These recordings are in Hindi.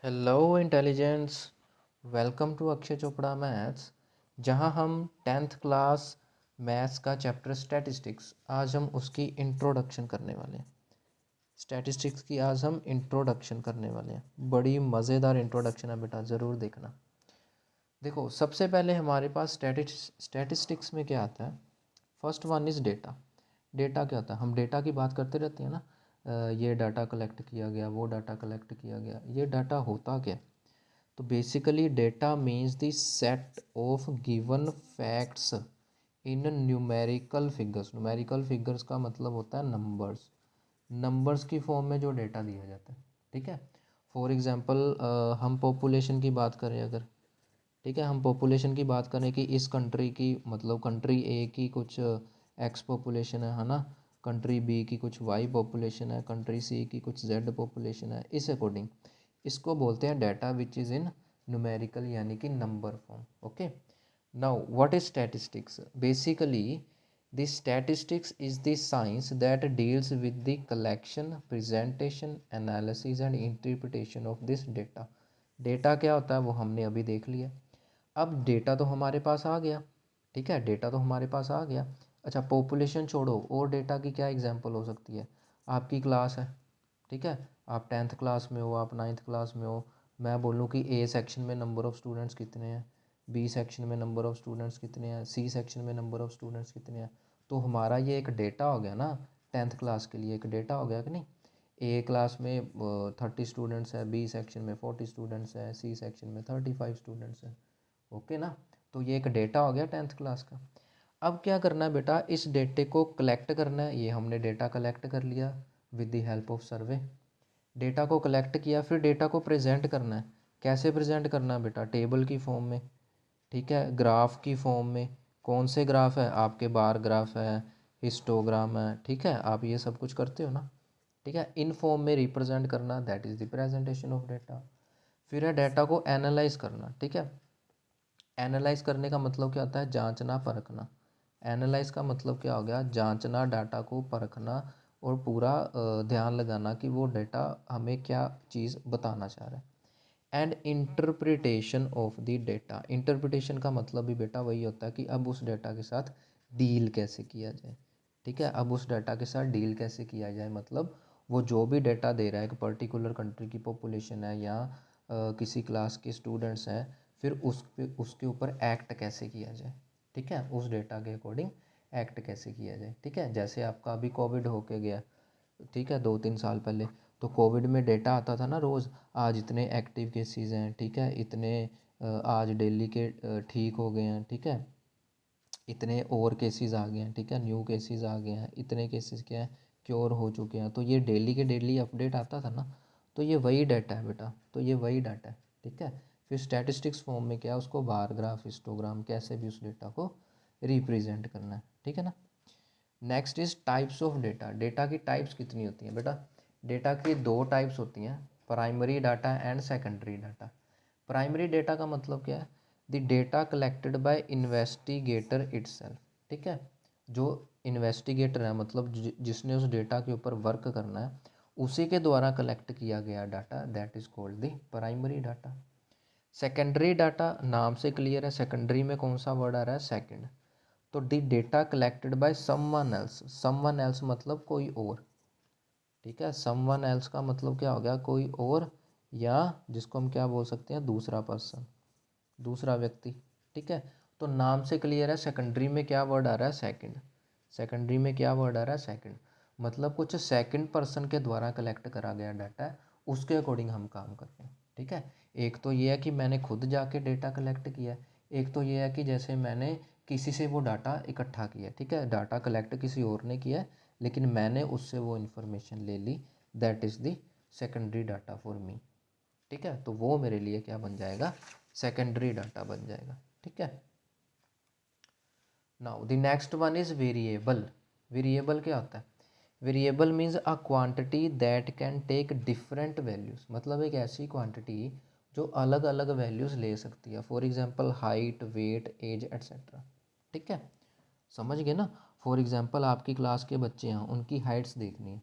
Hello intelligence. Welcome to Akshay Chopra maths, जहां हम 10th क्लास मैथ्स का चैप्टर स्टैटिस्टिक्स आज हम उसकी इंट्रोडक्शन करने वाले हैं। स्टैटिस्टिक्स की आज हम इंट्रोडक्शन करने वाले हैं। बड़ी मज़ेदार इंट्रोडक्शन है बेटा, ज़रूर देखना। देखो, सबसे पहले हमारे पास स्टैटिस्टिक्स में क्या आता है। First one is data. Data क्या होता है, हम डेटा की बात करते रहते हैं ना। ये डाटा कलेक्ट किया गया, वो डाटा कलेक्ट किया गया। ये डाटा होता क्या है? तो basically data means the set of given facts in numerical figures. Numerical figures का मतलब होता है नंबर्स। नंबर्स की फॉर्म में जो डेटा दिया जाता है, ठीक है। फॉर एग्जांपल हम पॉपुलेशन की बात करें अगर, ठीक है, हम पॉपुलेशन की बात करें कि इस कंट्री की, मतलब कंट्री ए की कुछ एक्स पॉपुलेशन है ना। कंट्री बी की कुछ वाई पॉपुलेशन है, कंट्री सी की कुछ जेड पॉपुलेशन है। इस अकॉर्डिंग इसको बोलते हैं data which is in numerical यानी कि number form. Okay, now what is statistics? Basically the statistics is the science that deals with the collection, presentation, analysis and interpretation of this data. Data क्या होता है वो हमने अभी देख लिया। अब डेटा तो हमारे पास आ गया, ठीक है, डेटा तो हमारे पास आ गया। अच्छा, पॉपुलेशन छोड़ो, और डेटा की क्या एग्जांपल हो सकती है? आपकी क्लास है, ठीक है, आप 10th क्लास में हो, आप 9th क्लास में हो। मैं बोलूँ कि ए सेक्शन में नंबर ऑफ़ स्टूडेंट्स कितने हैं, बी सेक्शन में नंबर ऑफ़ स्टूडेंट्स कितने हैं, सी सेक्शन में नंबर ऑफ़ स्टूडेंट्स कितने हैं। तो हमारा ये एक डेटा हो गया ना, 10th क्लास के लिए एक डेटा हो गया कि नहीं। ए क्लास में 30 स्टूडेंट्स है, बी सेक्शन में 40 स्टूडेंट्स हैं, सी सेक्शन में 35 स्टूडेंट्स हैं। ओके ना। तो ये एक डेटा हो गया 10th क्लास का। अब क्या करना है बेटा, इस डेटे को कलेक्ट करना है। ये हमने डेटा कलेक्ट कर लिया with the help of survey. Data को कलेक्ट किया, फिर डेटा को प्रेजेंट करना है। कैसे प्रेजेंट करना है बेटा? टेबल की फॉर्म में, ठीक है, ग्राफ की फॉर्म में। कौन से ग्राफ है? आपके बार ग्राफ है, हिस्टोग्राम है, ठीक है, आप ये सब कुछ करते हो ना, ठीक है। इन फॉर्म में रिप्रेजेंट करना, that is the presentation of data. फिर है डेटा को एनालाइज करना, ठीक है। एनालाइज करने का मतलब क्या होता है? जांचना, परखना। एनालाइज का मतलब क्या हो गया? जांचना, डाटा को परखना और पूरा ध्यान लगाना कि वो डाटा हमें क्या चीज़ बताना चाह रहा है। And interpretation of the data. Interpretation का मतलब भी बेटा वही होता है कि अब उस डेटा के साथ डील कैसे किया जाए, ठीक है। अब उस डाटा के साथ डील कैसे किया जाए, मतलब वो जो भी डाटा दे रहा है, एक पर्टिकुलर कंट्री की पॉपुलेशन है या किसी क्लास के स्टूडेंट्स हैं, फिर उसके ऊपर एक्ट कैसे किया जाए, ठीक है, उस डेटा के अकॉर्डिंग एक्ट कैसे किया जाए, ठीक है। जैसे आपका अभी कोविड होके गया, ठीक है, 2-3 साल पहले। तो कोविड में डेटा आता था ना रोज़, आज इतने एक्टिव केसेस हैं, ठीक है, इतने आज डेली के ठीक हो गए हैं, ठीक है, इतने और केसेस आ गए हैं, ठीक है, न्यू केसेस आ गए हैं, इतने केसेस क्या है, क्योर हो चुके हैं। तो ये डेली के डेली अपडेट आता था ना। तो ये वही डाटा है बेटा, तो ये वही डाटा है, ठीक है। फिर स्टैटिस्टिक्स फॉर्म में क्या है, उसको बार ग्राफ, हिस्टोग्राम, कैसे भी उस डेटा को रिप्रेजेंट करना है, ठीक है ना। Next is types of data. Data की टाइप्स कितनी होती हैं बेटा? डेटा की दो टाइप्स होती हैं, primary data and secondary data. Primary data का मतलब क्या है? The data collected by investigator itself, ठीक है। जो इन्वेस्टिगेटर है, मतलब जिसने उस डेटा के ऊपर वर्क करना है, उसी के द्वारा कलेक्ट किया गया data, that is called the primary data. Secondary data नाम से क्लियर है, सेकेंडरी में कौन सा वर्ड आ रहा है? सेकंड। तो दी data collected by someone else. Someone else मतलब कोई और, ठीक है। समवन एल्स का मतलब क्या हो गया? कोई और, या जिसको हम क्या बोल सकते हैं? दूसरा पर्सन, दूसरा व्यक्ति, ठीक है। तो नाम से क्लियर है, सेकेंडरी में क्या वर्ड आ रहा है? सेकंड। सेकेंडरी में क्या वर्ड आ रहा है? सेकंड। मतलब कुछ सेकंड पर्सन के द्वारा कलेक्ट करा गया डाटा है, उसके अकॉर्डिंग हम काम करते हैं, ठीक है। एक तो ये है कि मैंने खुद जाके डेटा कलेक्ट किया है, एक तो ये है कि जैसे मैंने किसी से वो डाटा इकट्ठा किया, ठीक है। डाटा कलेक्ट किसी और ने किया है, लेकिन मैंने उससे वो इन्फॉर्मेशन ले ली, that is the secondary data for me, ठीक है। तो वो मेरे लिए क्या बन जाएगा? सेकेंडरी डाटा बन जाएगा, ठीक है। Now the next one is variable. Variable क्या होता है? Variable means a quantity that can take different values. मतलब एक ऐसी क्वांटिटी जो अलग अलग वैल्यूज़ ले सकती है। For example height, weight, age et cetera, ठीक है, समझ गए ना। फॉर एग्जांपल आपकी क्लास के बच्चे हैं, उनकी हाइट्स देखनी है,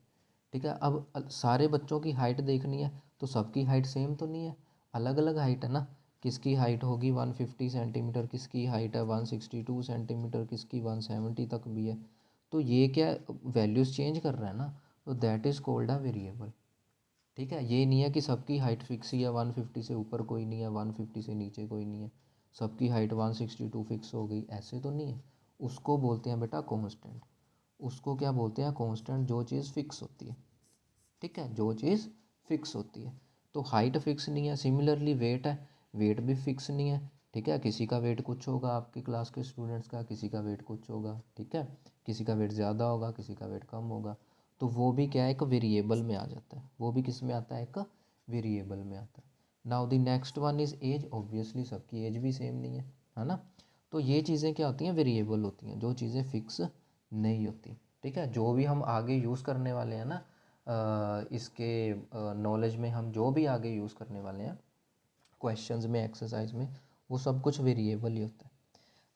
ठीक है। अब सारे बच्चों की हाइट देखनी है, तो सबकी हाइट सेम तो नहीं है। अलग अलग हाइट है ना, किसकी हाइट होगी 150 सेंटीमीटर, किसकी हाइट है 162 सेंटीमीटर, किसकी 170 तक भी है। तो ये क्या वैल्यूज़ चेंज कर रहा है ना, तो that is called a variable. ठीक है, ये नहीं है कि सबकी हाइट फिक्स ही है, 150 से ऊपर कोई नहीं है, 150 से नीचे कोई नहीं है, सबकी हाइट 162 फिक्स हो गई, ऐसे तो नहीं है। उसको बोलते हैं बेटा कांस्टेंट। उसको क्या बोलते हैं? कांस्टेंट, जो चीज़ फिक्स होती है। ठीक है, जो चीज़ फिक्स होती है। तो हाइट फिक्स नहीं है, सिमिलरली वेट है, वेट भी फिक्स नहीं है। ठीक है, किसी का वेट कुछ होगा आपकी क्लास के स्टूडेंट्स का, किसी का वेट कुछ होगा। ठीक है, किसी का वेट ज़्यादा होगा, किसी का वेट कम होगा। तो वो भी क्या है, एक वेरिएबल में आ जाता है। वो भी किस में आता है? एक वेरिएबल में आता है। Now the next one is age. Obviously सबकी एज भी सेम नहीं है ना। तो ये चीज़ें क्या होती हैं? वेरिएबल होती हैं, जो चीज़ें फिक्स नहीं होती। ठीक है, जो भी हम आगे यूज़ करने वाले हैं ना, इसके नॉलेज में हम जो भी आगे यूज़ करने वाले हैं, क्वेश्चंस में, एक्सरसाइज में, वो सब कुछ वेरिएबल ही होता है।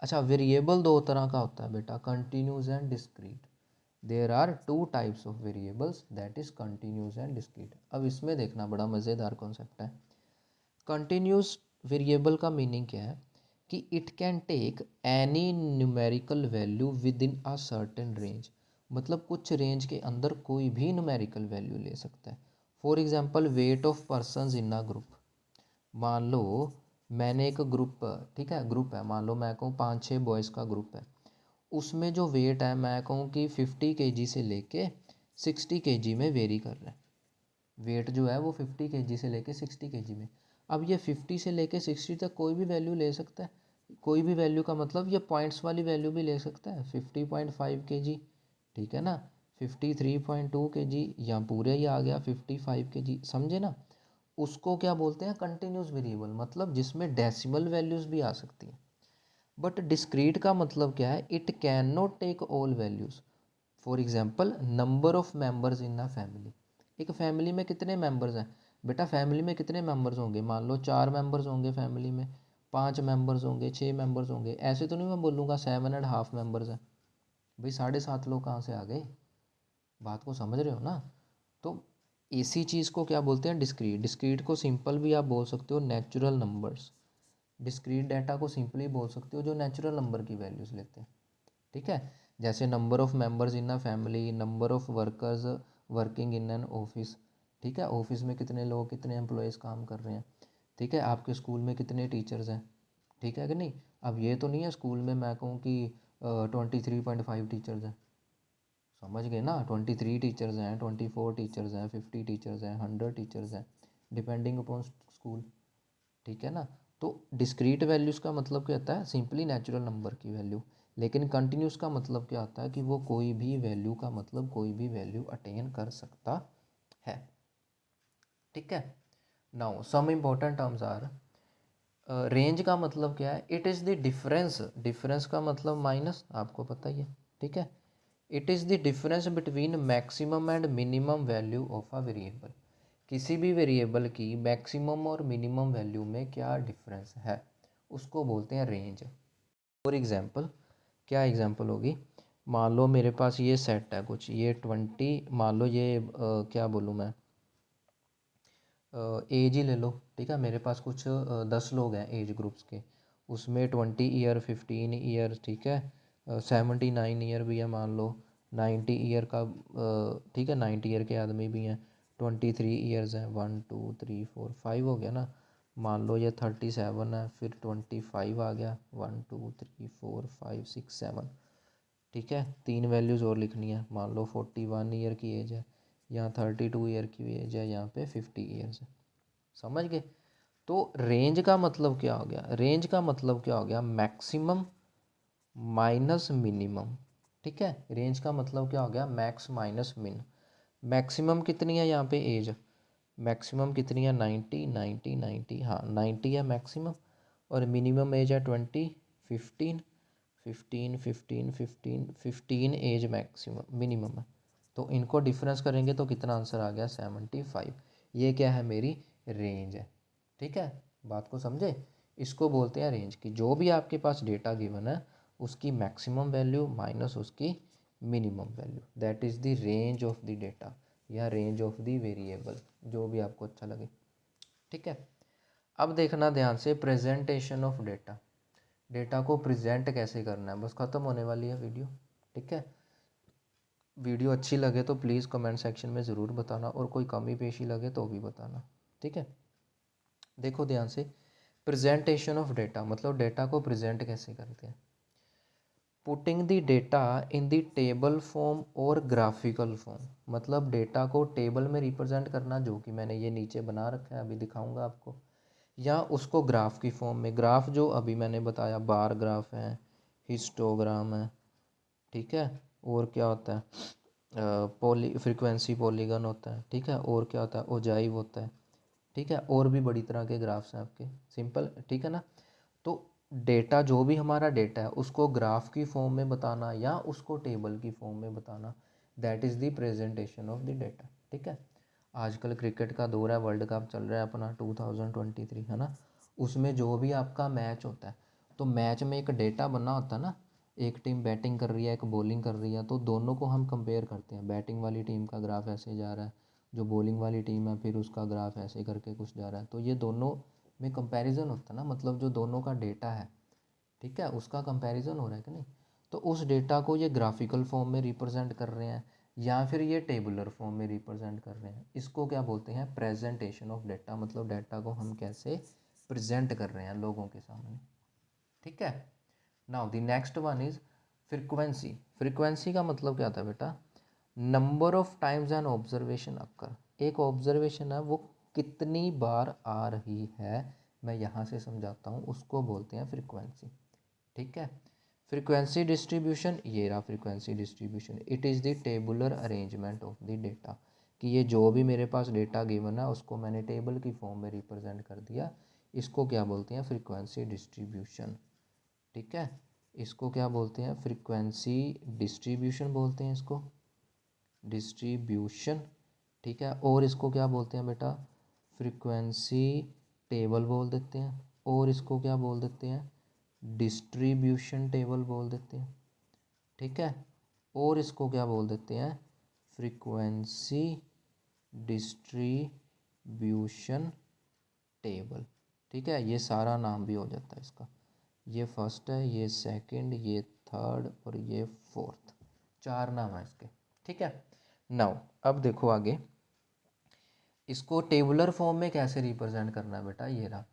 अच्छा, वेरिएबल दो तरह का होता है बेटा, continuous and discrete. There are two types of variables, that is continuous and discrete. अब इसमें देखना, बड़ा मज़ेदार कॉन्सेप्ट है। कंटिन्यूस वेरिएबल का मीनिंग क्या है कि it can take any numerical value within a certain range. मतलब कुछ रेंज के अंदर कोई भी न्यूमेरिकल वैल्यू ले सकता है। For example, weight of persons in a group. मान लो मैंने एक ग्रुप, ठीक है, ग्रुप है, मान लो मैं कहूँ 5-6 बॉयज़ का ग्रुप है। उसमें जो वेट है मैं कहूँ कि 50 केजी से लेके 60 केजी में वेरी कर रहा है। वेट जो है वो 50 केजी से लेके 60 केजी में। अब ये 50 से लेके 60 तक कोई भी वैल्यू ले सकता है। कोई भी वैल्यू का मतलब ये पॉइंट्स वाली वैल्यू भी ले सकता है, 50.5 केजी। ठीक है ना, 53.2 केजी, या पूरे ही आ गया 55 केजी, समझे ना। उसको क्या बोलते हैं? कंटिन्यूस वेरिएबल, मतलब जिसमें डेसिमल वैल्यूज़ भी आ सकती हैं। बट डिस्क्रीट का मतलब क्या है? It can not take all values. For example, number of members in a family. एक फैमिली में कितने मेंबर्स हैं बेटा? फैमिली में कितने मेंबर्स होंगे? मान लो 4 मेंबर्स होंगे फैमिली में, 5 मेंबर्स होंगे, 6 मेंबर्स होंगे। ऐसे तो नहीं मैं बोलूँगा 7.5 मेंबर्स हैं। भाई 7.5 लोग कहाँ से आ गए? बात को समझ रहे हो ना। तो इसी चीज़ को क्या बोलते हैं? डिस्क्रीट। डिस्क्रीट को सिंपल भी आप बोल सकते हो नेचुरल नंबर्स। डिस्क्रीट डाटा को सिंपली बोल सकते हो जो नेचुरल नंबर की वैल्यूज़ लेते हैं। ठीक है, जैसे number of members in a family, number of workers working in an office. ठीक है, ऑफिस में कितने लोग, कितने एम्प्लॉयज़ काम कर रहे हैं। ठीक है, आपके स्कूल में कितने टीचर्स हैं। ठीक है कि नहीं। अब ये तो नहीं है स्कूल में मैं कहूँ कि 23.5 टीचर्स हैं। समझ गए ना, 23 टीचर्स हैं, 24 टीचर्स हैं, 50 टीचर्स हैं, 100 टीचर्स हैं, डिपेंडिंग अपॉन स्कूल। ठीक है ना। तो डिस्क्रीट वैल्यूज़ का मतलब क्या होता है? सिंपली नेचुरल नंबर की वैल्यू। लेकिन कंटिन्यूस का मतलब क्या होता है कि वो कोई भी वैल्यू का मतलब कोई भी वैल्यू अटेन कर सकता है। ठीक है, now some important terms are, range का मतलब क्या है? It is the difference, difference का मतलब माइनस, आपको पता ही है। ठीक है, it is the difference between maximum and minimum value of a variable. किसी भी वेरिएबल की मैक्सिमम और मिनिमम वैल्यू में क्या डिफरेंस है, उसको बोलते हैं रेंज। फॉर एग्जांपल, क्या एग्जांपल होगी? मान लो मेरे पास ये सेट है कुछ, ये 20, मान लो ये क्या बोलूँ मैं, एज ही ले लो। ठीक है, मेरे पास कुछ 10 लोग हैं एज ग्रुप्स के। उसमें 20 ईयर, 15 ईयर, ठीक है, 79 ईयर भी है मान लो, 90 ईयर का, ठीक है, 90 ईयर के आदमी भी हैं, 23 ईयर्स हैं, 1 2 3 4 5 हो गया ना। मान लो ये 37 है, फिर 25 आ गया, 1 2 3 4 5 6 7। ठीक है, 3 वैल्यूज़ और लिखनी है। मान लो 41 ईयर की एज है, यहाँ 32 ईयर की एज है, यहाँ पे 50 ईयर्स है। समझ गए। तो रेंज का मतलब क्या हो गया? रेंज का मतलब क्या हो गया? Maximum minus minimum. ठीक है, रेंज का मतलब क्या हो गया? मैक्स माइनस मिन। मैक्सिमम कितनी है यहाँ पे एज? मैक्सिमम कितनी है? 90 90 90, हाँ 90 है मैक्सिमम। और मिनिमम एज है 20, 15 15 15 15 15 एज मैक्सिमम मिनिमम है। तो इनको डिफरेंस करेंगे तो कितना आंसर आ गया? 75। ये क्या है? मेरी रेंज है। ठीक है, बात को समझे। इसको बोलते हैं रेंज। की जो भी आपके पास डेटा गिवन है उसकी मैक्सिमम वैल्यू माइनस उसकी minimum value, that is the range of the data या रेंज ऑफ द वेरिएबल, जो भी आपको अच्छा लगे। ठीक है, अब देखना ध्यान से प्रेजेंटेशन ऑफ डेटा, डेटा को प्रेजेंट कैसे करना है। बस ख़त्म होने वाली है वीडियो, ठीक है। वीडियो अच्छी लगे तो प्लीज़ कमेंट सेक्शन में ज़रूर बताना, और कोई कमी पेशी लगे तो भी बताना, ठीक है। देखो ध्यान से, प्रेजेंटेशन ऑफ डेटा मतलब डेटा को प्रेजेंट कैसे करते हैं। Putting the data in the table form और ग्राफिकल फॉर्म, मतलब डेटा को टेबल में रिप्रेजेंट करना, जो कि मैंने ये नीचे बना रखा है, अभी दिखाऊंगा आपको, या उसको ग्राफ की फॉर्म में। ग्राफ जो अभी मैंने बताया, बार ग्राफ है, हिस्टोग्राम है, ठीक है, और क्या होता है, फ्रीक्वेंसी पॉलीगन होता है, ठीक है, और क्या होता है, ओजाइव होता है, ठीक है, और भी बड़ी तरह के ग्राफ्स हैं आपके, सिंपल, ठीक है ना। तो डेटा, जो भी हमारा डेटा है, उसको ग्राफ की फॉर्म में बताना या उसको टेबल की फॉर्म में बताना, that is the presentation of the data, ठीक है। आजकल क्रिकेट का दौर है, वर्ल्ड कप चल रहा है अपना 2023, है ना। उसमें जो भी आपका मैच होता है, तो मैच में एक डेटा बना होता है ना, एक टीम बैटिंग कर रही है, एक बॉलिंग कर रही है, तो दोनों को हम कंपेयर करते हैं। बैटिंग वाली टीम का ग्राफ ऐसे जा रहा है, जो बॉलिंग वाली टीम है फिर उसका ग्राफ ऐसे करके कुछ जा रहा है, तो ये दोनों में कंपैरिजन होता है ना, मतलब जो दोनों का डेटा है, ठीक है, उसका कंपैरिजन हो रहा है कि नहीं। तो उस डेटा को ये ग्राफिकल फॉर्म में रिप्रेजेंट कर रहे हैं या फिर ये टेबुलर फॉर्म में रिप्रेजेंट कर रहे हैं, इसको क्या बोलते हैं, प्रेजेंटेशन ऑफ डेटा, मतलब डेटा को हम कैसे प्रेजेंट कर रहे हैं लोगों के सामने, ठीक है। Now the next one is frequency. Frequency का मतलब क्या था बेटा, number of times an observation occur, एक ऑब्जर्वेशन है वो कितनी बार आ रही है, मैं यहाँ से समझाता हूँ, उसको बोलते हैं फ्रीक्वेंसी, ठीक है। फ्रीक्वेंसी डिस्ट्रीब्यूशन, ये रहा frequency distribution, it is the tabular arrangement of the data, कि ये जो भी मेरे पास डेटा गिवन है उसको मैंने टेबल की फॉर्म में रिप्रेजेंट कर दिया, इसको क्या बोलते हैं, फ्रीक्वेंसी डिस्ट्रीब्यूशन, ठीक है। इसको क्या बोलते हैं, फ्रीक्वेंसी डिस्ट्रीब्यूशन बोलते हैं इसको, डिस्ट्रीब्यूशन, ठीक है। और इसको क्या बोलते हैं बेटा, फ्रीक्वेंसी टेबल बोल देते हैं, और इसको क्या बोल देते हैं, डिस्ट्रीब्यूशन टेबल बोल देते हैं, ठीक है। और इसको क्या बोल देते हैं, फ्रीक्वेंसी डिस्ट्रीब्यूशन टेबल, ठीक है। ये सारा नाम भी हो जाता है इसका, ये फर्स्ट है, ये सेकंड, ये थर्ड और ये फोर्थ, चार नाम है इसके, ठीक है। नाउ अब देखो आगे, इसको टेबुलर फॉर्म में कैसे रिप्रेजेंट करना है बेटा, ये रहा।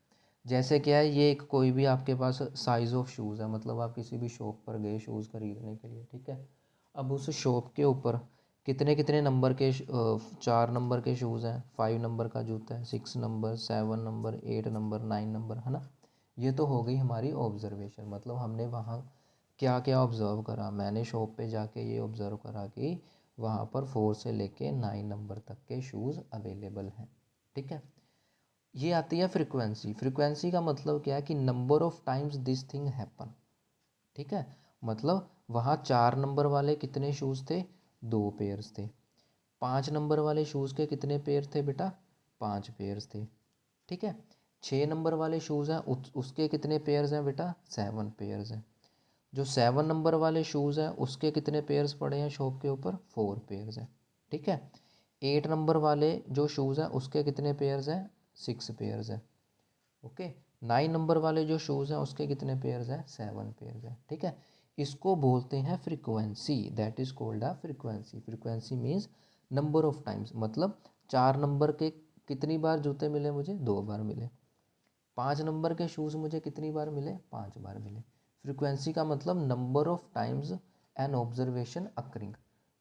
जैसे क्या है, ये एक कोई भी आपके पास साइज़ ऑफ शूज़ है, मतलब आप किसी भी शॉप पर गए शूज़ खरीदने के लिए, ठीक है। अब उस शॉप के ऊपर कितने कितने नंबर के 4 नंबर के शूज़ हैं, 5 नंबर का जूता है, 6 नंबर, 7 नंबर, 8 नंबर, 9 नंबर, है ना। ये तो हो गई हमारी ऑब्जर्वेशन, मतलब हमने वहाँ क्या क्या ऑब्ज़र्व करा, मैंने शॉप पे जाके ये ऑब्ज़र्व करा कि वहाँ पर 4 से लेके 9 नंबर तक के शूज़ अवेलेबल हैं, ठीक है। ये आती है फ्रीक्वेंसी। फ्रीक्वेंसी का मतलब क्या है कि number of times this thing happen, ठीक है। मतलब वहाँ 4 नंबर वाले कितने शूज़ थे, 2 पेयर्स थे। 5 नंबर वाले शूज़ के कितने पेयर थे बेटा, 5 पेयर्स थे, ठीक है। 6 नंबर वाले शूज़ हैं उसके कितने पेयर्स हैं बेटा, 7 पेयर्स हैं। जो 7 नंबर वाले शूज़ हैं उसके कितने पेयर्स पड़े हैं शॉप के ऊपर, 4 पेयर्स हैं, ठीक है। 8 नंबर वाले जो शूज़ हैं उसके कितने पेयर्स हैं, 6 पेयर्स हैं, ओके। 9 नंबर वाले जो शूज़ हैं उसके कितने पेयर्स हैं, 7 पेयर्स हैं, ठीक है। इसको बोलते हैं frequency, that is called a frequency. Frequency means number of times, मतलब 4 नंबर के कितनी बार जूते मिले मुझे, 2 बार मिले। 5 नंबर के शूज़ मुझे कितनी बार मिले, 5 बार मिले। फ्रीक्वेंसी का मतलब number of times an observation occurring,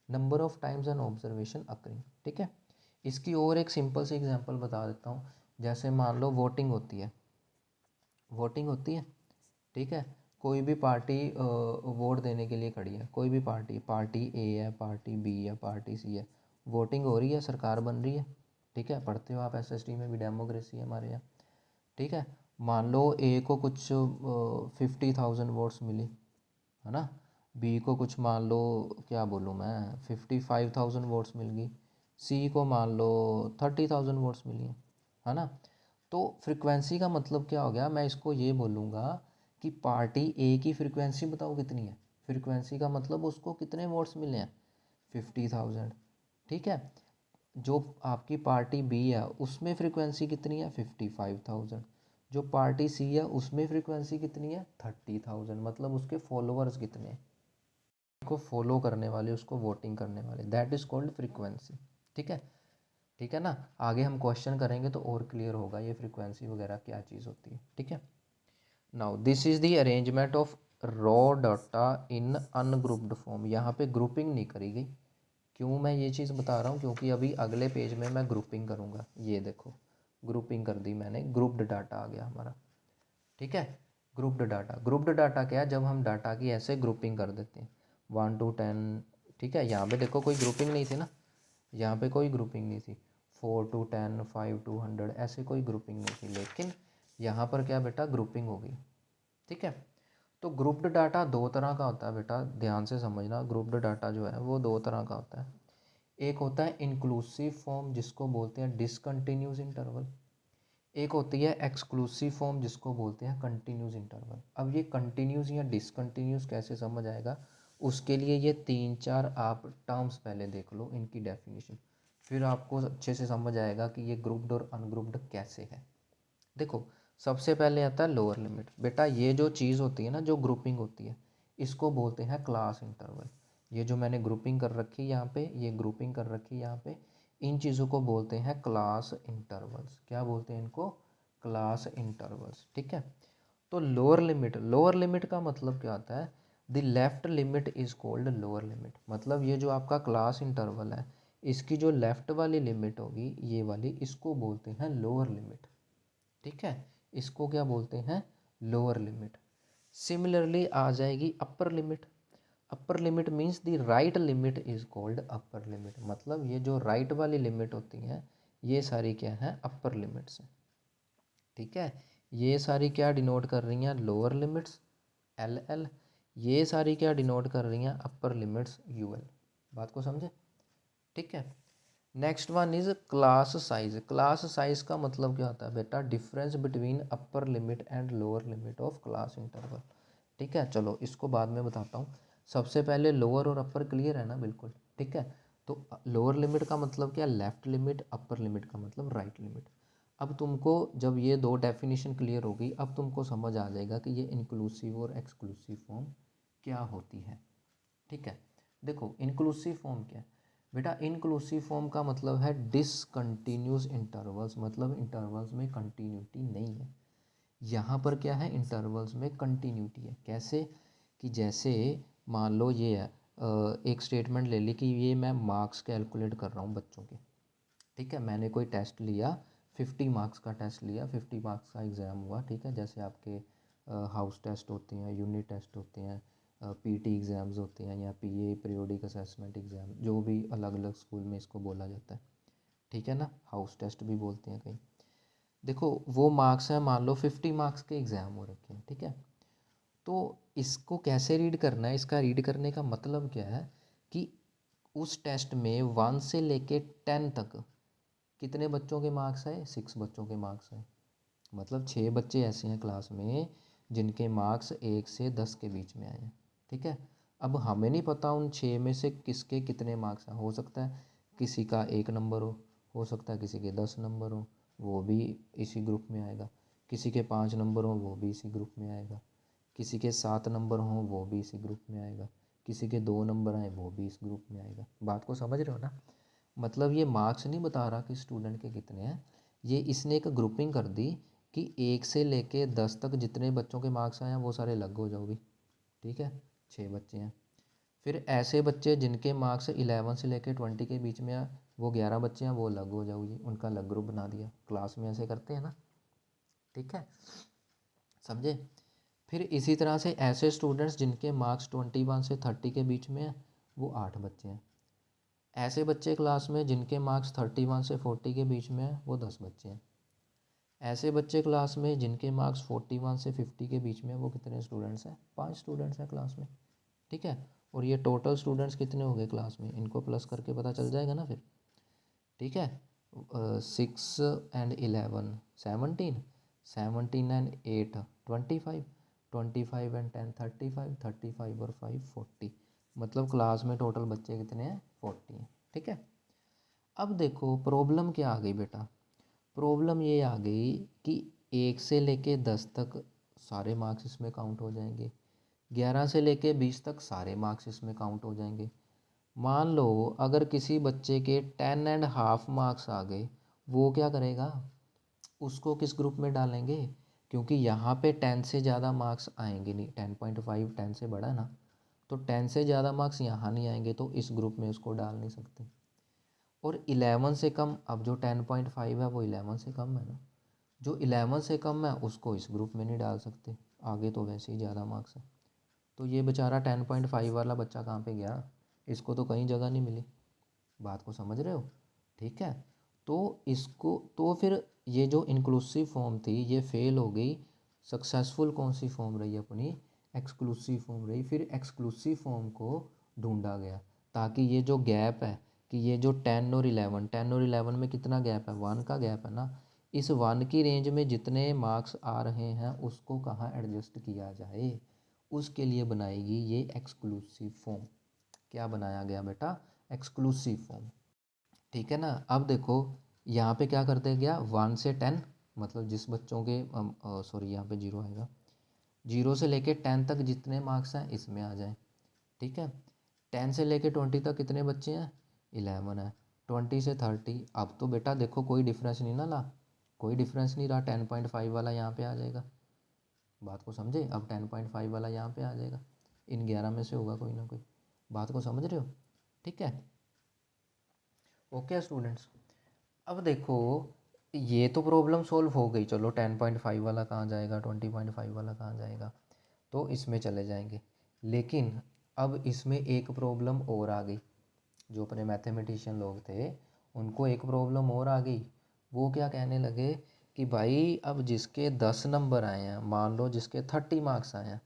number of times an observation occurring, ठीक है। इसकी और एक सिंपल सी एग्जांपल बता देता हूँ। जैसे मान लो वोटिंग होती है, वोटिंग होती है, ठीक है। कोई भी पार्टी वोट देने के लिए खड़ी है, कोई भी पार्टी, पार्टी ए है, पार्टी बी है, पार्टी सी है, वोटिंग हो रही है, सरकार बन रही है, ठीक है। पढ़ते हो आप एसएसटी में भी, डेमोक्रेसी है हमारे यहाँ, ठीक है। मान लो ए को कुछ 50,000 वोट्स मिली, है ना। बी को कुछ मान लो, क्या बोलूँ मैं, 55,000 वोट्स मिल गई। सी को मान लो 30,000 वोट्स मिली है ना। तो फ्रीक्वेंसी का मतलब क्या हो गया, मैं इसको ये बोलूँगा कि पार्टी ए की फ्रीक्वेंसी बताओ कितनी है। फ्रीक्वेंसी का मतलब उसको कितने वोट्स मिले हैं, 50,000, ठीक है। जो आपकी पार्टी बी है उसमें फ्रीक्वेंसी कितनी है, 55,000। जो पार्टी सी है उसमें फ्रीक्वेंसी कितनी है 30,000, मतलब उसके फॉलोअर्स कितने हैं, उसको फॉलो करने वाले, उसको वोटिंग करने वाले, दैट इज़ कॉल्ड फ्रीक्वेंसी। ठीक है, ठीक है ना। आगे हम क्वेश्चन करेंगे तो और क्लियर होगा ये फ्रीक्वेंसी वगैरह क्या चीज़ होती है। ठीक है, now this is the arrangement of raw data in ungrouped form. यहाँ पे ग्रुपिंग नहीं करी गई। क्यों मैं ये चीज़ बता रहा हूँ, क्योंकि अभी अगले पेज में मैं ग्रुपिंग करूँगा। ये देखो ग्रुपिंग कर दी मैंने, ग्रुप्ड डाटा आ गया हमारा। ठीक है, ग्रुप्ड डाटा, ग्रुप्ड डाटा क्या है, जब हम डाटा की ऐसे ग्रुपिंग कर देते हैं 1 to 10। ठीक है, यहाँ पे देखो कोई ग्रुपिंग नहीं थी ना, यहाँ पे कोई ग्रुपिंग नहीं थी, 4 to 10, 5 to 100 ऐसे कोई ग्रुपिंग नहीं थी, लेकिन यहाँ पर क्या बेटा ग्रुपिंग हो गई। ठीक है, तो ग्रुप्ड डाटा दो तरह का होता है बेटा, ध्यान से समझना। ग्रुप्ड डाटा जो है वो दो तरह का होता है। एक होता है इंक्लूसिव फॉर्म जिसको बोलते हैं डिसकंटिन्यूस इंटरवल, एक होती है एक्सक्लूसिव फॉर्म जिसको बोलते हैं कंटिन्यूस इंटरवल। अब ये कंटिन्यूस या डिसकंटिन्यूस कैसे समझ आएगा, उसके लिए ये 3-4 आप टर्म्स पहले देख लो, इनकी डेफिनेशन, फिर आपको अच्छे से समझ आएगा कि ये ग्रुप्ड और अनग्रुप्ड कैसे है। देखो सबसे पहले आता है लोअर लिमिट। बेटा ये जो चीज़ होती है ना, जो ग्रुपिंग होती है, इसको बोलते हैं क्लास इंटरवल। ये जो मैंने ग्रुपिंग कर रखी है यहाँ पे, ये ग्रुपिंग कर रखी है यहाँ पे, इन चीज़ों को बोलते हैं क्लास इंटरवल्स। क्या बोलते हैं इनको, क्लास इंटरवल्स। ठीक है, तो लोअर लिमिट, लोअर लिमिट का मतलब क्या होता है, the left limit is called lower limit. मतलब ये जो आपका क्लास इंटरवल है, इसकी जो लेफ्ट वाली लिमिट होगी ये वाली, इसको बोलते हैं लोअर लिमिट। ठीक है, इसको क्या बोलते हैं, लोअर लिमिट। सिमिलरली आ जाएगी upper limit. Upper limit means the right limit is called upper limit. मतलब ये जो राइट वाली लिमिट होती हैं ये सारी क्या है, अपर लिमिट्स हैं। ठीक है, ये सारी क्या डिनोट कर रही हैं, लोअर लिमिट्स एल एल, ये सारी क्या डिनोट कर रही हैं, अपर लिमिट्स यू एल। बात को समझे। ठीक है, next one is class size. Class size का मतलब क्या होता है बेटा, difference between upper limit and lower limit of class interval. ठीक है, चलो इसको बाद में बताता हूँ, सबसे पहले लोअर और अपर क्लियर है ना, बिल्कुल। ठीक है, तो लोअर लिमिट का मतलब क्या, लेफ्ट लिमिट, अपर लिमिट का मतलब राइट लिमिट। अब तुमको जब ये दो डेफिनेशन क्लियर होगी, अब तुमको समझ आ जाएगा कि ये इंक्लूसिव और एक्सक्लूसिव फॉर्म क्या होती है। ठीक है, देखो इंक्लूसिव फॉर्म क्या है बेटा, इनक्लूसिव फॉर्म का मतलब है डिसकंटिन्यूस इंटरवल्स, मतलब इंटरवल्स में कंटिन्यूटी नहीं है। यहाँ पर क्या है, इंटरवल्स में कंटिन्यूटी है। कैसे, कि जैसे मान लो ये है, एक स्टेटमेंट ले ली कि ये मैं मार्क्स कैलकुलेट कर रहा हूँ बच्चों के। ठीक है, मैंने कोई टेस्ट लिया, 50 मार्क्स का टेस्ट लिया, 50 मार्क्स का एग्ज़ाम हुआ। ठीक है, जैसे आपके हाउस टेस्ट होते हैं, यूनिट टेस्ट होते हैं, पीटी एग्ज़ाम्स होते हैं, या पीए पीरियोडिक असेसमेंट एग्ज़ाम, जो भी अलग अलग स्कूल में इसको बोला जाता है। ठीक है ना, हाउस टेस्ट भी बोलते हैं कहीं। देखो वो मार्क्स हैं, मान लो 50 मार्क्स के एग्ज़ाम हो रखे हैं। ठीक है, तो इसको कैसे रीड करना है, इसका रीड करने का मतलब क्या है कि उस टेस्ट में 1 से लेके 10 तक कितने बच्चों के मार्क्स आए, 6 बच्चों के मार्क्स आए। मतलब 6 बच्चे ऐसे हैं क्लास में जिनके मार्क्स 1 से 10 के बीच में आए हैं। ठीक है, अब हमें नहीं पता उन 6 में से किसके कितने मार्क्स हैं। हो सकता है किसी का 1 नंबर हो सकता है किसी के 10 नंबर हो, वो भी इसी ग्रुप में आएगा। किसी के 5 नंबर हो, वो भी इसी ग्रुप में आएगा। किसी के 7 नंबर हों, वो भी इसी ग्रुप में आएगा। किसी के 2 नंबर आए, वो भी इस ग्रुप में आएगा। बात को समझ रहे हो ना। मतलब ये मार्क्स नहीं बता रहा कि स्टूडेंट के कितने हैं, ये इसने एक ग्रुपिंग कर दी कि 1 से लेके 10 तक जितने बच्चों के मार्क्स आए हैं वो सारे अलग हो जाओ भी। ठीक है, 6 बच्चे हैं। फिर ऐसे बच्चे जिनके मार्क्स 11 से लेके 20 के बीच में है, वो 11 बच्चे हैं, वो अलग हो जाओ जी, उनका अलग ग्रुप बना दिया। क्लास में ऐसे करते हैं ना। ठीक है, समझे। फिर इसी तरह से ऐसे स्टूडेंट्स जिनके मार्क्स 21 से 30 के बीच में है, वो 8 बच्चे हैं। ऐसे बच्चे क्लास में जिनके मार्क्स 31 से 40 के बीच में है, वो 10 बच्चे हैं। ऐसे बच्चे क्लास में जिनके मार्क्स 41 से 50 के बीच में है, वो कितने स्टूडेंट्स हैं, 5 स्टूडेंट्स हैं क्लास में। ठीक है, और ये टोटल स्टूडेंट्स कितने हो गए क्लास में, इनको प्लस करके पता चल जाएगा ना फिर। ठीक है, 6 एंड 11 17, 17 एंड 8 25, 25 एंड 10 35, 35 और 5 40। मतलब क्लास में टोटल बच्चे कितने हैं, 40 हैं। ठीक है, अब देखो प्रॉब्लम क्या आ गई बेटा, प्रॉब्लम ये आ गई कि 1 से लेके 10 तक सारे मार्क्स इसमें काउंट हो जाएंगे, 11 से लेके 20 तक सारे मार्क्स इसमें काउंट हो जाएंगे। मान लो अगर किसी बच्चे के 10.5 मार्क्स आ गए, वो क्या करेगा, उसको किस ग्रुप में डालेंगे, क्योंकि यहाँ पे 10 से ज़्यादा मार्क्स आएंगे नहीं, 10.5 10 से बड़ा है ना, तो 10 से ज़्यादा मार्क्स यहाँ नहीं आएंगे, तो इस ग्रुप में उसको डाल नहीं सकते। और 11 से कम, अब जो 10.5 है वो 11 से कम है ना, जो 11 से कम है उसको इस ग्रुप में नहीं डाल सकते, आगे तो वैसे ही ज़्यादा मार्क्स है। तो ये बेचारा 10.5 वाला बच्चा कहाँ पे गया, इसको तो कहीं जगह नहीं मिली। बात को समझ रहे हो? ठीक है। तो इसको तो फिर ये जो इंक्लूसिव फॉर्म थी ये फेल हो गई, सक्सेसफुल कौन सी फॉर्म रही अपनी, एक्सक्लूसिव फॉर्म रही। फिर एक्सक्लूसिव फॉर्म को ढूंढा गया, ताकि ये जो गैप है कि ये जो 10 और 11 में कितना गैप है, 1 का गैप है ना, इस 1 की रेंज में जितने मार्क्स आ रहे हैं उसको कहाँ एडजस्ट किया जाए, उसके लिए बनाएगी ये एक्सक्लूसिव फॉर्म। क्या बनाया गया बेटा, एक्सक्लूसिव फॉर्म। ठीक है ना। अब देखो यहाँ पे क्या कर दिया गया, 1 से 10, मतलब जिस बच्चों के सॉरी यहाँ पे 0 आएगा, 0 से लेके 10 तक जितने मार्क्स हैं इसमें आ जाए। ठीक है। 10 से लेके 20 तक कितने बच्चे हैं, 11 है। 20 से 30, अब तो बेटा देखो कोई डिफरेंस नहीं ना ला, कोई डिफरेंस नहीं रहा, 10.5 वाला यहाँ पे आ जाएगा। बात को समझे, अब 10.5 वाला यहाँ पे आ जाएगा, इन 11 में से होगा कोई ना कोई। बात को समझ रहे हो? ठीक है। ओके स्टूडेंट्स, अब देखो ये तो प्रॉब्लम सॉल्व हो गई, चलो 10.5 वाला कहाँ जाएगा, 20.5 वाला कहाँ जाएगा, तो इसमें चले जाएंगे। लेकिन अब इसमें एक प्रॉब्लम और आ गई, जो अपने मैथमेटिशियन लोग थे उनको एक प्रॉब्लम और आ गई। वो क्या कहने लगे कि भाई अब जिसके 10 नंबर आए हैं, मान लो जिसके 30 मार्क्स आए हैं,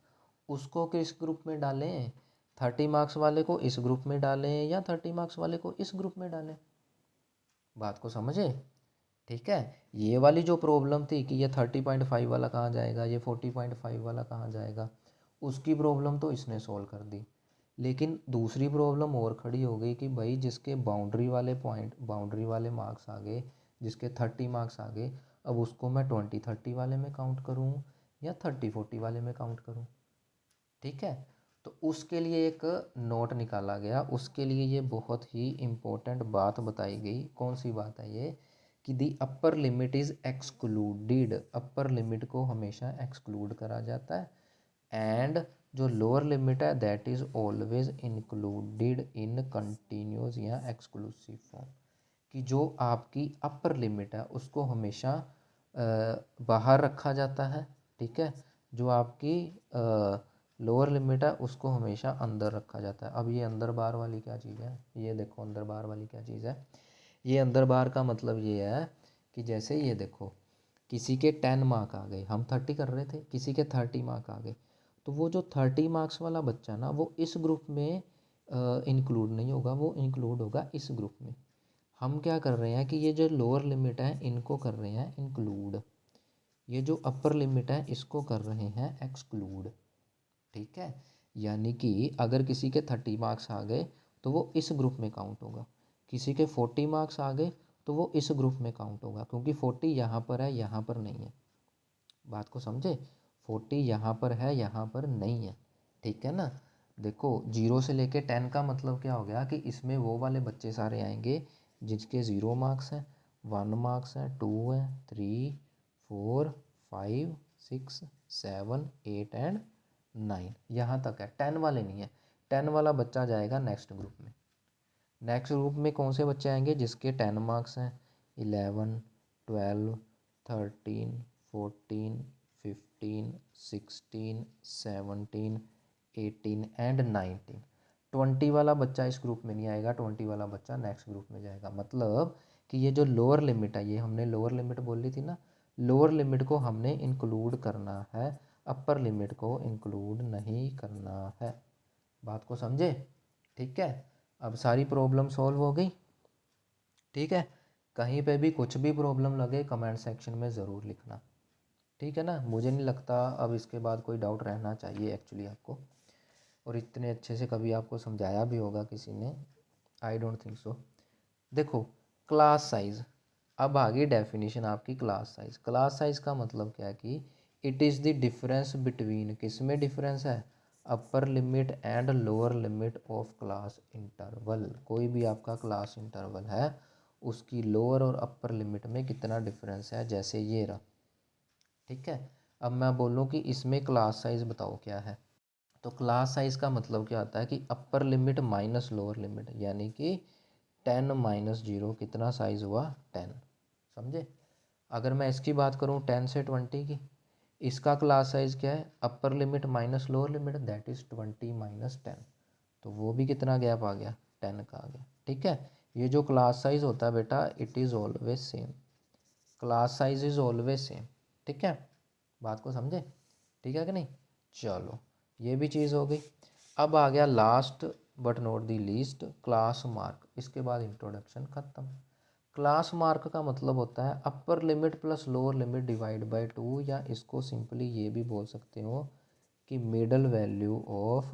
उसको किस ग्रुप में डालें, 30 मार्क्स वाले को इस ग्रुप में डालें या 30 मार्क्स वाले को इस ग्रुप में डालें। बात को समझे? ठीक है। ये वाली जो प्रॉब्लम थी कि ये 30.5 वाला कहाँ जाएगा, ये 40.5 वाला कहाँ जाएगा, उसकी प्रॉब्लम तो इसने सॉल्व कर दी। लेकिन दूसरी प्रॉब्लम और खड़ी हो गई कि भाई जिसके बाउंड्री वाले पॉइंट, बाउंड्री वाले मार्क्स आ गए, जिसके 30 मार्क्स आ गए, अब उसको मैं 20-30 वाले में काउंट करूँ या 30-40 वाले में काउंट करूँ। ठीक है। तो उसके लिए एक नोट निकाला गया, उसके लिए ये बहुत ही इम्पोर्टेंट बात बताई गई। कौन सी बात है ये, कि the upper limit is excluded, upper limit को हमेशा एक्सक्लूड करा जाता है, एंड जो लोअर लिमिट है that is always included in continuous या एक्सक्लूसिव फॉर्म। कि जो आपकी अपर लिमिट है उसको हमेशा बाहर रखा जाता है। ठीक है। जो आपकी लोअर लिमिट है उसको हमेशा अंदर रखा जाता है। अब ये अंदर बार वाली क्या चीज़ है, ये देखो अंदर बार वाली क्या चीज़ है। ये अंदर बार का मतलब ये है कि जैसे ये देखो किसी के 10 मार्क आ गए, हम 30 कर रहे थे, किसी के 30 मार्क आ गए, तो वो जो 30 मार्क्स वाला बच्चा ना वो इस ग्रुप में इंक्लूड नहीं होगा, वो इंक्लूड होगा इस ग्रुप में। हम क्या कर रहे हैं कि ये जो लोअर लिमिट है इनको कर रहे हैं इंक्लूड, ये जो अपर लिमिट है इसको कर रहे हैं एक्सक्लूड। ठीक है। यानी कि अगर किसी के 30 मार्क्स आ गए तो वो इस ग्रुप में काउंट होगा, किसी के 40 मार्क्स आ गए तो वो इस ग्रुप में काउंट होगा, क्योंकि 40 यहाँ पर है यहाँ पर नहीं है। बात को समझे, 40 यहाँ पर है यहाँ पर नहीं है। ठीक है ना। देखो 0 से लेके 10 का मतलब क्या हो गया कि इसमें वो वाले बच्चे सारे आएंगे जिसके 0 मार्क्स हैं, 1 मार्क्स हैं, 2 है, 3, 4, 5, 6, 7, 8 एंड 9, यहाँ तक है। 10 वाले नहीं है, 10 वाला बच्चा जाएगा नेक्स्ट ग्रुप में। नेक्स्ट ग्रुप में कौन से बच्चे आएंगे, जिसके 10 मार्क्स हैं, 11, 12, 13, 14, 15, 16, 17, 18 एंड 19। 20 वाला बच्चा इस ग्रुप में नहीं आएगा, 20 वाला बच्चा नेक्स्ट ग्रुप में जाएगा। मतलब कि ये जो लोअर लिमिट है, ये हमने लोअर लिमिट बोली थी ना, लोअर लिमिट को हमने इंक्लूड करना है, अपर लिमिट को इंक्लूड नहीं करना है। बात को समझे? ठीक है। अब सारी प्रॉब्लम सॉल्व हो गई। ठीक है। कहीं पे भी कुछ भी प्रॉब्लम लगे कमेंट सेक्शन में ज़रूर लिखना। ठीक है ना। मुझे नहीं लगता अब इसके बाद कोई डाउट रहना चाहिए एक्चुअली आपको, और इतने अच्छे से कभी आपको समझाया भी होगा किसी ने, आई डोंट थिंक सो। देखो क्लास साइज़, अब आ गई डेफिनेशन आपकी क्लास साइज। क्लास साइज का मतलब क्या है कि it is the difference between, किस में डिफरेंस है, upper limit and lower limit of class interval. कोई भी आपका क्लास इंटरवल है उसकी लोअर और अपर लिमिट में कितना डिफरेंस है, जैसे ये रहा। ठीक है, अब मैं बोलूँ कि इसमें क्लास साइज बताओ क्या है, तो क्लास साइज का मतलब क्या होता है कि upper limit minus lower limit, यानी कि 10 माइनस 0 कितना साइज हुआ, 10। समझे। अगर मैं इसकी बात करूँ 10 से 20 की, इसका क्लास साइज क्या है, upper limit minus lower limit, that is 20 minus 10। तो वो भी कितना गैप आ गया, 10 का आ गया। ठीक है, ये जो क्लास साइज होता है बेटा, it is always same. Class size is always same. ठीक है, बात को समझे, ठीक है कि नहीं। चलो, ये भी चीज़ हो गई। अब आ गया last but not the least, class mark. इसके बाद इंट्रोडक्शन ख़त्म। क्लास मार्क का मतलब होता है upper limit plus lower limit divide by 2, या इसको सिंपली ये भी बोल सकते हो कि middle value of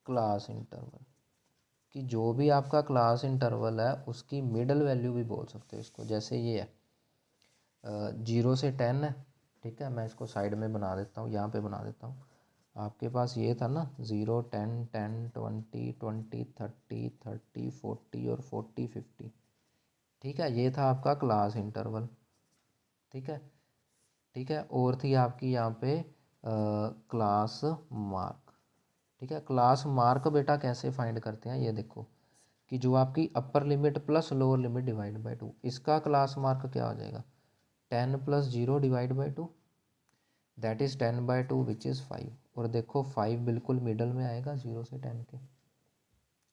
class interval, कि जो भी आपका क्लास इंटरवल है उसकी मिडल वैल्यू भी बोल सकते हो इसको। जैसे ये है 0 से 10 है। ठीक है, मैं इसको साइड में बना देता हूँ, यहाँ पे बना देता हूँ। आपके पास ये था ना 0 10 10 20 20 30 30 40 और 40 50। ठीक है, ये था आपका क्लास इंटरवल। ठीक है, ठीक है, और थी आपकी यहाँ पे क्लास मार्क। ठीक है, क्लास मार्क बेटा कैसे फाइंड करते हैं, ये देखो कि जो आपकी upper limit plus lower limit divide by 2, इसका क्लास मार्क क्या हो जाएगा, 10 plus 0 divide by 2, that is 10 by 2 which is 5। और देखो 5 बिल्कुल मिडल में आएगा 0 से 10 के।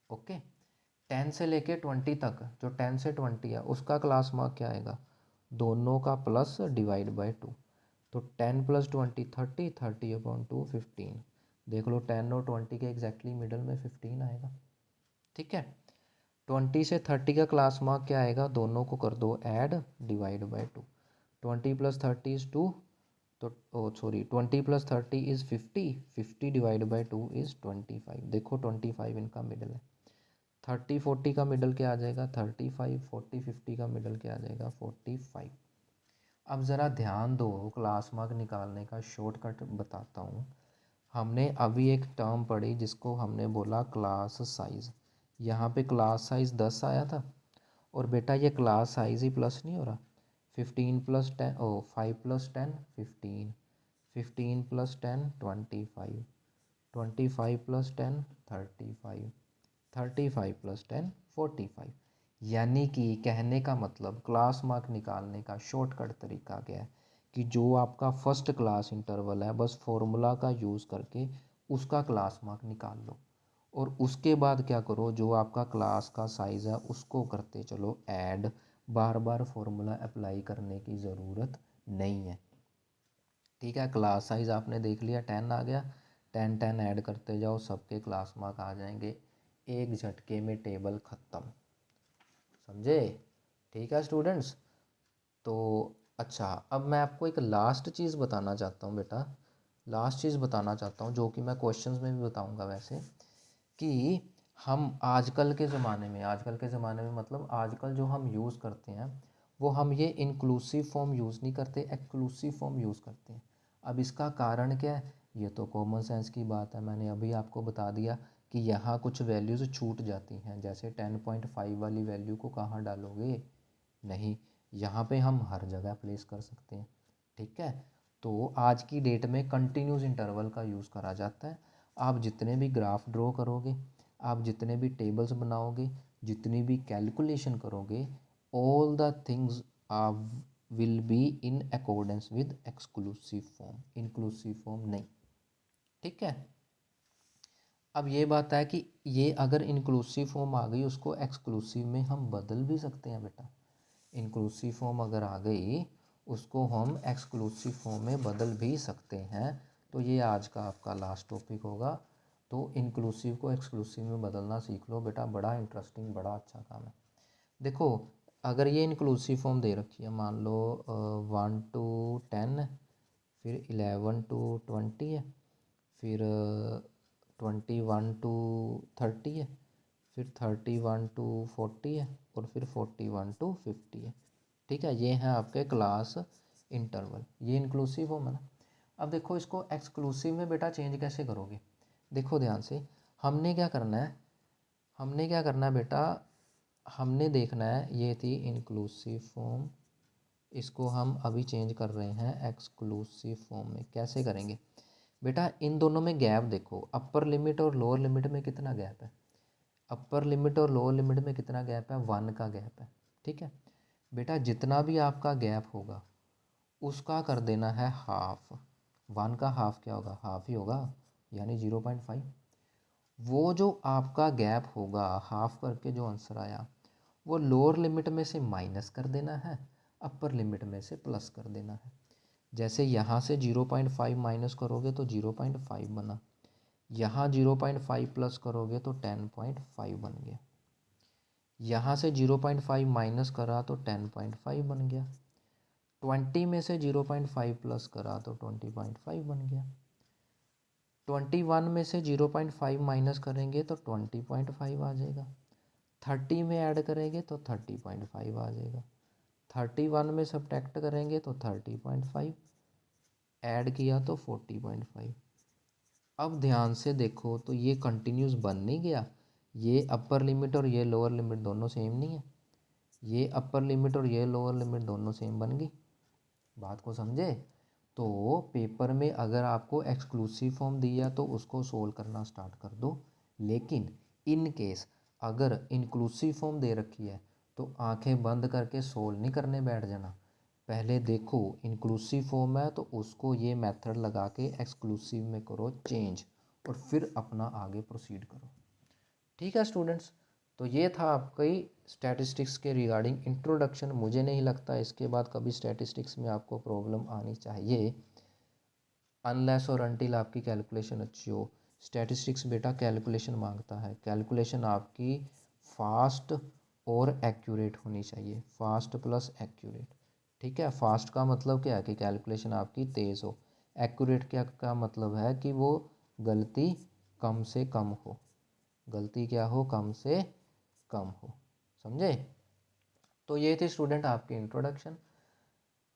ओके, 10 से लेके 20 तक, जो 10 से 20 है उसका क्लास मार्क क्या आएगा, दोनों का प्लस डिवाइड बाय 2। तो 10 प्लस 20 30, 30 अपॉन 2 15। देख लो 10 और 20 के एग्जैक्टली मिडल में 15 आएगा। ठीक है, 20 से 30 का क्लास मार्क क्या आएगा, दोनों को कर दो add, divide by 2। 20 plus 30 is 2, तो sorry 20 plus 30 is 50, 50 divide by 2 is 25। देखो 25 इनका मिडल है। 30 40 का मिडल क्या आ जाएगा, 35। 40 50 का मिडल क्या आ जाएगा, 45। अब ज़रा ध्यान दो, क्लास मार्क निकालने का शॉर्टकट बताता हूँ। हमने अभी एक टर्म पढ़ी जिसको हमने बोला क्लास साइज़। यहाँ पे क्लास साइज़ 10 आया था, और बेटा ये क्लास साइज़ ही प्लस नहीं हो रहा। 15 plus 10, 5 plus 10 15, 15 plus 10 25, 25 plus 10 35, 35 plus 10 45। यानी कि कहने का मतलब क्लास मार्क निकालने का शॉर्टकट तरीका क्या है कि जो आपका फर्स्ट क्लास इंटरवल है बस फॉर्मूला का यूज़ करके उसका क्लास मार्क निकाल लो, और उसके बाद क्या करो, जो आपका क्लास का साइज़ है उसको करते चलो ऐड। बार बार फॉर्मूला अप्लाई करने की ज़रूरत नहीं है। ठीक है, क्लास साइज़ आपने देख लिया 10 आ गया, 10 10 ऐड करते जाओ, सबके क्लास मार्क आ जाएंगे, एक झटके में टेबल ख़त्म। समझे। ठीक है स्टूडेंट्स। तो अच्छा, अब मैं आपको एक लास्ट चीज़ बताना चाहता हूँ बेटा, लास्ट चीज़ बताना चाहता हूँ जो कि मैं क्वेश्चंस में भी बताऊँगा वैसे, कि हम आजकल के ज़माने में मतलब आजकल जो हम यूज़ करते हैं वो हम ये इंक्लूसिव फॉर्म यूज़ नहीं करते, एक्सक्लूसिव फॉर्म यूज़ करते हैं। अब इसका कारण क्या है, ये तो कॉमन सेंस की बात है, मैंने अभी आपको बता दिया कि यहाँ कुछ वैल्यूज़ छूट जाती हैं। जैसे 10.5 वाली वैल्यू को कहाँ डालोगे, नहीं, यहाँ पे हम हर जगह प्लेस कर सकते हैं। ठीक है, तो आज की डेट में कंटिन्यूस इंटरवल का यूज़ करा जाता है। आप जितने भी ग्राफ ड्रॉ करोगे, आप जितने भी टेबल्स बनाओगे, जितनी भी कैलकुलेशन करोगे, all the things will be in accordance with exclusive form, inclusive form नहीं। ठीक है, अब ये बात है कि ये अगर इंक्लूसिव फॉर्म आ गई उसको एक्सक्लूसिव में हम बदल भी सकते हैं बेटा। इंक्लूसिव फॉर्म अगर आ गई उसको हम एक्सक्लूसिव फॉर्म में बदल भी सकते हैं। तो ये आज का आपका लास्ट टॉपिक होगा। तो इंक्लूसिव को एक्सक्लूसिव में बदलना सीख लो बेटा, बड़ा इंटरेस्टिंग, बड़ा अच्छा काम है। देखो, अगर ये इंक्लूसिव फॉर्म दे रखी है, मान लो 1 to 10 है, फिर 11 to 20 है, फिर 21 to 30 है, फिर 31 to 40 है, और फिर 41 to 50 है। ठीक है, ये है आपके क्लास इंटरवल, ये इंक्लूसिव फॉर्म है ना। अब देखो इसको एक्सक्लूसिव में बेटा चेंज कैसे करोगे। देखो ध्यान से, हमने क्या करना है, बेटा, हमने देखना है, ये थी इंक्लूसिव फॉर्म, इसको हम अभी चेंज कर रहे हैं एक्सक्लूसिव फॉर्म में। कैसे करेंगे बेटा, इन दोनों में गैप देखो, अपर लिमिट और लोअर लिमिट में कितना गैप है, अपर लिमिट और लोअर लिमिट में कितना गैप है, 1 का गैप है। ठीक है बेटा, जितना भी आपका गैप होगा उसका कर देना है हाफ। 1 का हाफ क्या होगा, हाफ ही होगा, यानी 0.5। वो जो आपका गैप होगा हाफ करके जो आंसर आया, वो लोअर लिमिट में से माइनस कर देना है, अपर लिमिट में से प्लस कर देना है। जैसे यहाँ से 0.5 माइनस करोगे तो 0.5 बना, यहाँ 0.5 प्लस करोगे तो 10.5 बन गया, यहाँ से 0.5 माइनस करा तो 10.5 बन गया, 20 में से 0.5 प्लस करा तो 20.5 बन गया, 21 में से 0.5 माइनस करेंगे तो 20.5 आ जाएगा, 30 में ऐड करेंगे तो 30.5 आ जाएगा, 31 में सब्ट्रैक्ट करेंगे तो 30.5, ऐड किया तो 40.5। अब ध्यान से देखो तो ये कंटिन्यूस बन नहीं गया, ये अपर लिमिट और ये लोअर लिमिट दोनों सेम नहीं है, ये अपर लिमिट और ये लोअर लिमिट दोनों सेम बन गई। बात को समझे। तो पेपर में अगर आपको एक्सक्लूसिव फॉर्म दिया तो उसको सोल्व करना स्टार्ट कर दो, लेकिन इन केस अगर इंक्लूसिव फॉर्म दे रखी है तो आंखें बंद करके सोल्व नहीं करने बैठ जाना, पहले देखो इंक्लूसिव फॉर्म है तो उसको ये मेथड लगा के एक्सक्लूसिव में करो चेंज, और फिर अपना आगे प्रोसीड करो। ठीक है स्टूडेंट्स, तो ये था आपकी स्टैटिस्टिक्स के रिगार्डिंग इंट्रोडक्शन। मुझे नहीं लगता इसके बाद कभी स्टैटिस्टिक्स में आपको प्रॉब्लम आनी चाहिए, अनलेस और अनटिल आपकी कैलकुलेशन अच्छी हो। स्टैटिस्टिक्स बेटा कैलकुलेशन मांगता है, कैलकुलेशन आपकी फास्ट और एक्यूरेट होनी चाहिए, फास्ट प्लस एक्यूरेट। ठीक है, फास्ट का मतलब क्या है कि कैलकुलेशन आपकी तेज़ हो, एक्यूरेट क्या का मतलब है कि वो गलती कम से कम हो, गलती क्या हो, कम से कम हो। समझे। तो ये थी स्टूडेंट आपकी इंट्रोडक्शन,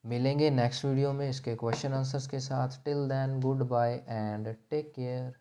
मिलेंगे नेक्स्ट वीडियो में इसके क्वेश्चन आंसर्स के साथ। Till then good bye and take care.